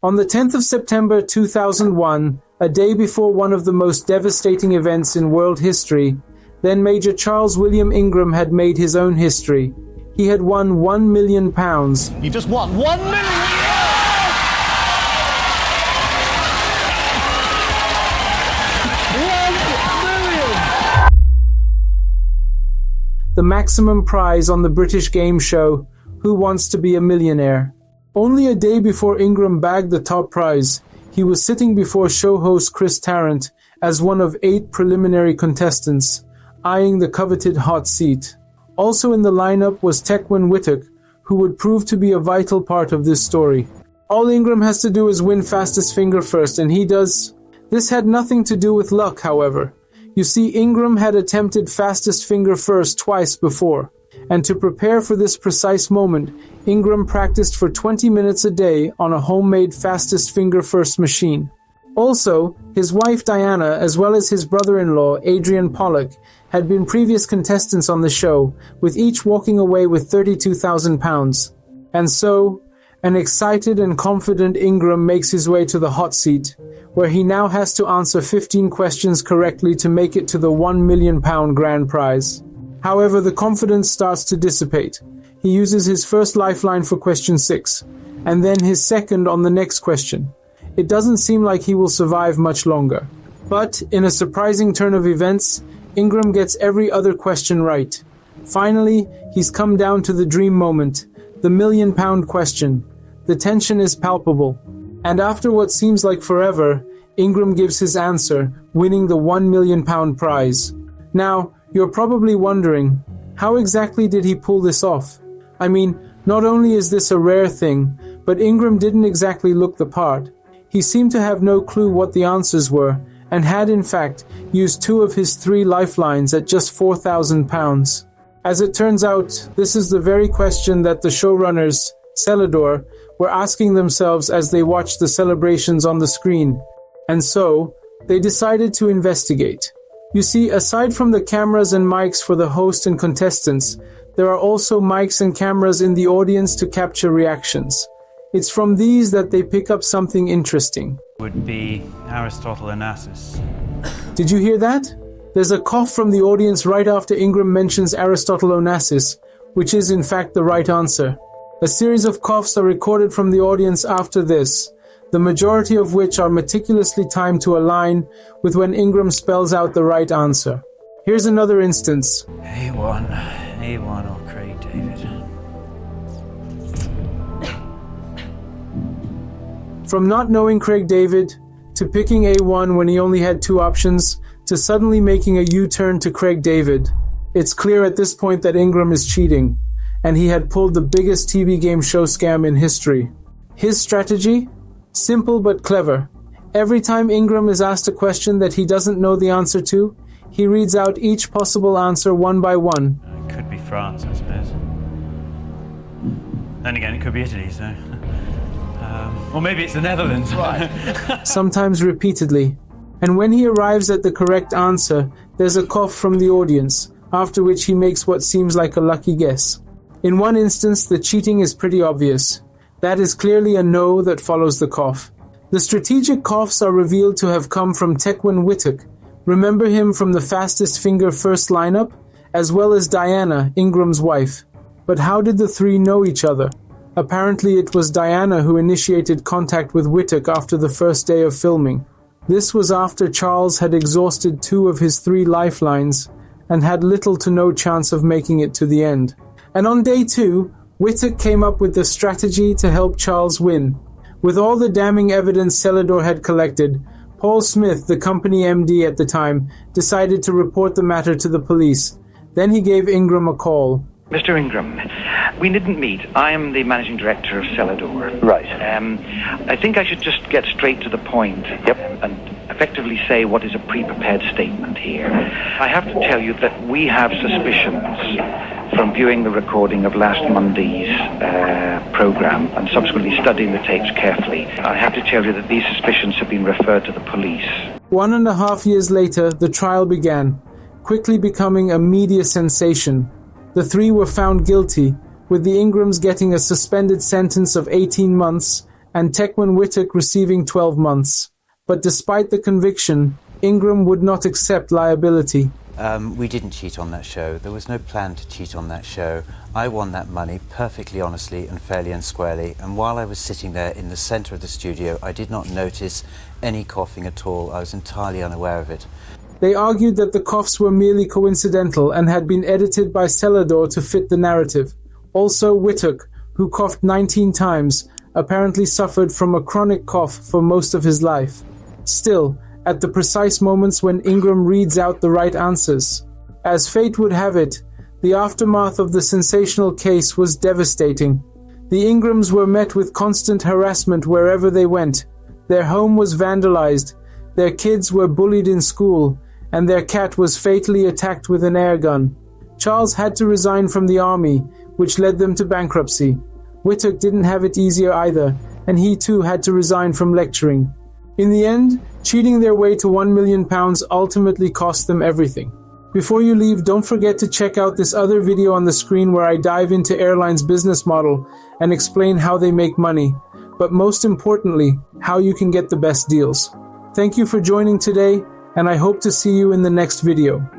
On the 10th of September 2001, a day before one of the most devastating events in world history, then Major Charles William Ingram had made his own history. He had won £1 million. You just won £1 million! The maximum prize on the British game show, Who Wants to Be a Millionaire? Only a day before Ingram bagged the top prize, he was sitting before show host Chris Tarrant as one of 8 preliminary contestants, eyeing the coveted hot seat. Also in the lineup was Tequan Whittock, who would prove to be a vital part of this story. All Ingram has to do is win fastest finger first, and he does. This had nothing to do with luck, however. You see, Ingram had attempted fastest finger first twice before, and to prepare for this precise moment, Ingram practiced for 20 minutes a day on a homemade fastest finger first machine. Also, his wife Diana, as well as his brother-in-law Adrian Pollock, had been previous contestants on the show, with each walking away with £32,000. And so, an excited and confident Ingram makes his way to the hot seat, where he now has to answer 15 questions correctly to make it to the £1 million grand prize. However, the confidence starts to dissipate. He uses his first lifeline for question 6, and then his second on the next question. It doesn't seem like he will survive much longer. But, in a surprising turn of events, Ingram gets every other question right. Finally, he's come down to the dream moment, the £1 million question. The tension is palpable. And after what seems like forever, Ingram gives his answer, winning the £1 million prize. Now, you're probably wondering, how exactly did he pull this off? I mean, not only is this a rare thing, but Ingram didn't exactly look the part. He seemed to have no clue what the answers were, and had in fact used 2 of his 3 lifelines at just £4,000. As it turns out, this is the very question that the showrunners, Celador, were asking themselves as they watched the celebrations on the screen. And so, they decided to investigate. You see, aside from the cameras and mics for the host and contestants, there are also mics and cameras in the audience to capture reactions. It's from these that they pick up something interesting. Would be Aristotle Onassis. Did you hear that? There's a cough from the audience right after Ingram mentions Aristotle Onassis, which is in fact the right answer. A series of coughs are recorded from the audience after this, the majority of which are meticulously timed to align with when Ingram spells out the right answer. Here's another instance. A1 or Craig David. From not knowing Craig David, to picking A1 when he only had 2 options, to suddenly making a U-turn to Craig David. It's clear at this point that Ingram is cheating, and he had pulled the biggest TV game show scam in history. His strategy? Simple but clever. Every time Ingram is asked a question that he doesn't know the answer to, he reads out each possible answer one by one. It could be France, I suppose. Then again, it could be Italy, so... or maybe it's the Netherlands. Right. Sometimes repeatedly. And when he arrives at the correct answer, there's a cough from the audience, after which he makes what seems like a lucky guess. In one instance, the cheating is pretty obvious. That is clearly a no that follows the cough. The strategic coughs are revealed to have come from Tequan Whittock. Remember him from the fastest finger first lineup, as well as Diana, Ingram's wife. But how did the 3 know each other? Apparently it was Diana who initiated contact with Whittock after the first day of filming. This was after Charles had exhausted 2 of his 3 lifelines and had little to no chance of making it to the end. And on day 2, Whittock came up with the strategy to help Charles win. With all the damning evidence Celador had collected, Paul Smith, the company MD at the time, decided to report the matter to the police. Then he gave Ingram a call. Mr. Ingram, we didn't meet. I am the managing director of Celador. Right. I think I should just get straight to the point. Yep. And effectively say what is a pre-prepared statement here. I have to tell you that we have suspicions from viewing the recording of last Monday's program and subsequently studying the tapes carefully. I have to tell you that these suspicions have been referred to the police. 1.5 years later, the trial began, quickly becoming a media sensation. The 3 were found guilty, with the Ingrams getting a suspended sentence of 18 months and Tekman Wittek receiving 12 months. But despite the conviction, Ingram would not accept liability. We didn't cheat on that show. There was no plan to cheat on that show. I won that money perfectly honestly and fairly and squarely, and while I was sitting there in the centre of the studio, I did not notice any coughing at all. I was entirely unaware of it. They argued that the coughs were merely coincidental and had been edited by Celador to fit the narrative. Also, Wittek, who coughed 19 times, apparently suffered from a chronic cough for most of his life. Still, at the precise moments when Ingram reads out the right answers. As fate would have it, the aftermath of the sensational case was devastating. The Ingrams were met with constant harassment wherever they went. Their home was vandalized, their kids were bullied in school, and their cat was fatally attacked with an air gun. Charles had to resign from the army, which led them to bankruptcy. Wittek didn't have it easier either, and he too had to resign from lecturing. In the end, cheating their way to £1 million ultimately cost them everything. Before you leave, don't forget to check out this other video on the screen where I dive into airlines' business model and explain how they make money, but most importantly, how you can get the best deals. Thank you for joining today, and I hope to see you in the next video.